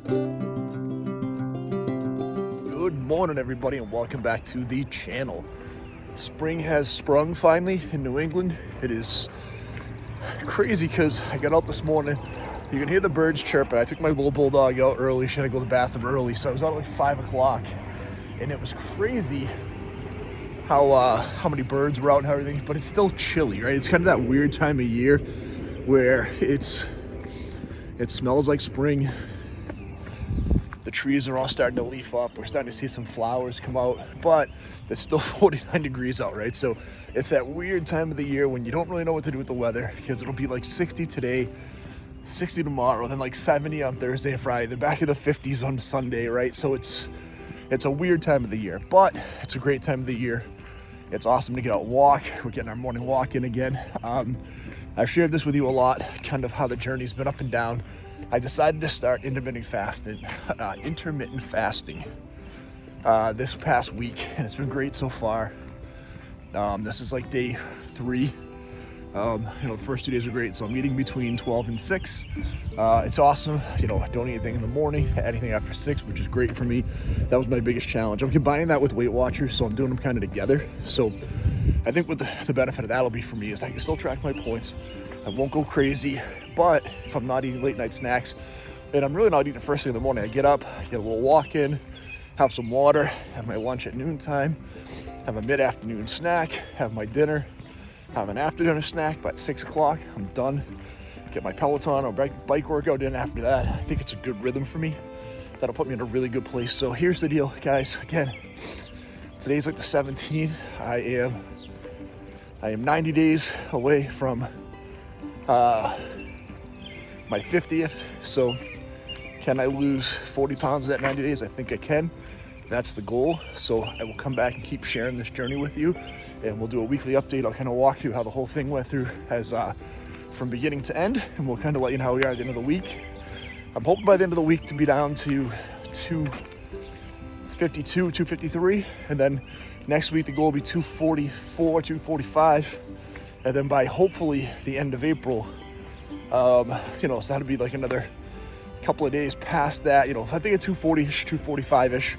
Good morning, everybody, and welcome back to the channel. Spring has sprung finally in New England. It is crazy because I got out this morning. You can hear the birds chirping. I took my little bulldog out early. She had to go to the bathroom early, so I was out at like 5 o'clock, and it was crazy how many birds were out and everything. But it's still chilly, right? It's kind of that weird time of year where it smells like spring. The trees are all starting to leaf up. We're starting to see some flowers come out, but it's still 49 degrees out, right? So it's that weird time of the year when you don't really know what to do with the weather, because it'll be like 60 today, 60 tomorrow, then like 70 on Thursday and Friday, then back in the 50s on Sunday, right? So it's a weird time of the year, but it's a great time of the year. It's awesome to get out and walk. We're getting our morning walk in again. I've shared this with you a lot, kind of how the journey's been up and down. I decided to start intermittent fasting this past week, and it's been great so far. This is like day 3. The first 2 days were great, so I'm eating between 12 and 6. It's awesome. I don't eat anything in the morning, anything after 6, which is great for me. That was my biggest challenge. I'm combining that with Weight Watchers, so I'm doing them kind of together. So I think what the benefit of that will be for me is I can still track my points. I won't go crazy, but if I'm not eating late night snacks, and I'm really not eating first thing in the morning, I get up, get a little walk in, have some water, have my lunch at noontime, have a mid-afternoon snack, have my dinner, have an after dinner snack. By 6 o'clock, I'm done. Get my Peloton or bike workout in after that. I think it's a good rhythm for me. That'll put me in a really good place. So here's the deal, guys. Again, today's like the 17th. I am 90 days away from my 50th. So can I lose 40 pounds in that 90 days? I think I can. That's the goal. So I will come back and keep sharing this journey with you, and we'll do a weekly update. I'll kind of walk through how the whole thing went through as from beginning to end, and we'll kind of let you know how we are at the end of the week. I'm hoping by the end of the week to be down to 252, 253, and then next week the goal will be 244, 245, and then by hopefully the end of April, so that'll be like another couple of days past that, I think at 240-ish, 245-ish,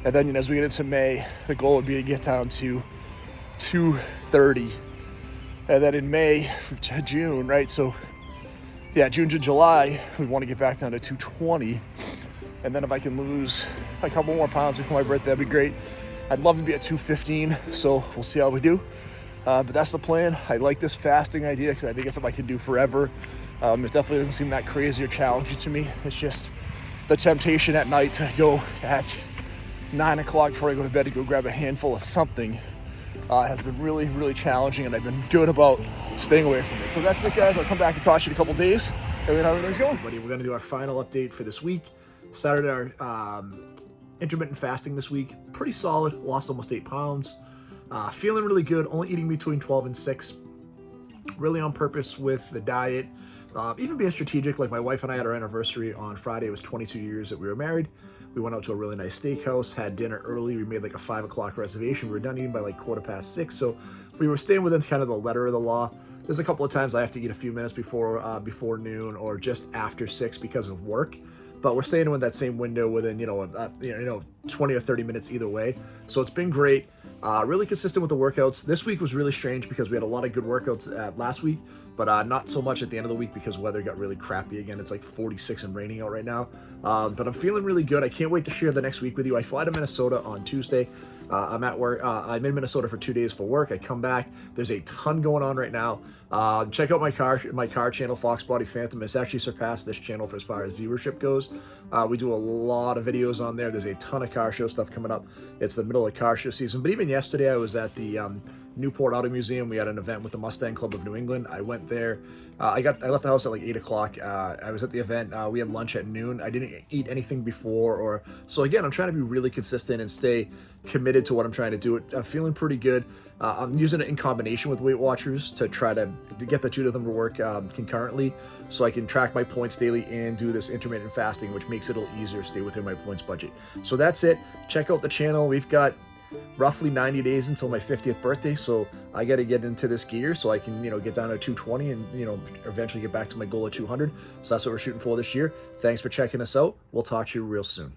and then as we get into May, the goal would be to get down to 230, and then in May to June, right? So yeah, June to July, we want to get back down to 220, and then if I can lose a couple more pounds before my birthday, that'd be great. I'd love to be at 215, so we'll see how we do. But that's the plan. I like this fasting idea because I think it's something I can do forever. It definitely doesn't seem that crazy or challenging to me. It's just the temptation at night to go at 9 o'clock before I go to bed to go grab a handful of something has been really, really challenging, and I've been good about staying away from it. So that's it, guys. I'll come back and talk to you in a couple days. Everything how everything's going. Buddy, we're going to do our final update for this week. Started our intermittent fasting this week. Pretty solid. Lost almost 8 pounds. Feeling really good. Only eating between 12 and 6. Really on purpose with the diet. Even being strategic. Like my wife and I had our anniversary on Friday. It was 22 years that we were married. We went out to a really nice steakhouse, had dinner early. We made like a 5 o'clock reservation. We were done eating by like 6:15. So we were staying within kind of the letter of the law. There's a couple of times I have to eat a few minutes before noon or just after 6 because of work. But we're staying within that same window within, 20 or 30 minutes either way. So it's been great. Really consistent with the workouts. This week was really strange because we had a lot of good workouts last week, but not so much at the end of the week because weather got really crappy again. It's like 46 and raining out right now. But I'm feeling really good. I can't wait to share the next week with you. I fly to Minnesota on Tuesday. I'm at work. I'm in Minnesota for 2 days for work. I come back. There's a ton going on right now. Check out my car channel, Fox Body Phantom. It's actually surpassed this channel for as far as viewership goes. We do a lot of videos on there. There's a ton of car show stuff coming up. It's the middle of car show season. But even yesterday, I was at the Newport Auto Museum. We had an event with the Mustang Club of New England. I went there. I left the house at like 8 o'clock. I was at the event. We had lunch at noon. I didn't eat anything before, so again, I'm trying to be really consistent and stay committed to what I'm trying to do. I'm feeling pretty good. I'm using it in combination with Weight Watchers to try to get the two of them to work concurrently, so I can track my points daily and do this intermittent fasting, which makes it a little easier to stay within my points budget. So that's it. Check out the channel. We've got roughly 90 days until my 50th birthday. So I got to get into this gear so I can, get down to 220 and, eventually get back to my goal of 200. So that's what we're shooting for this year. Thanks for checking us out. We'll talk to you real soon.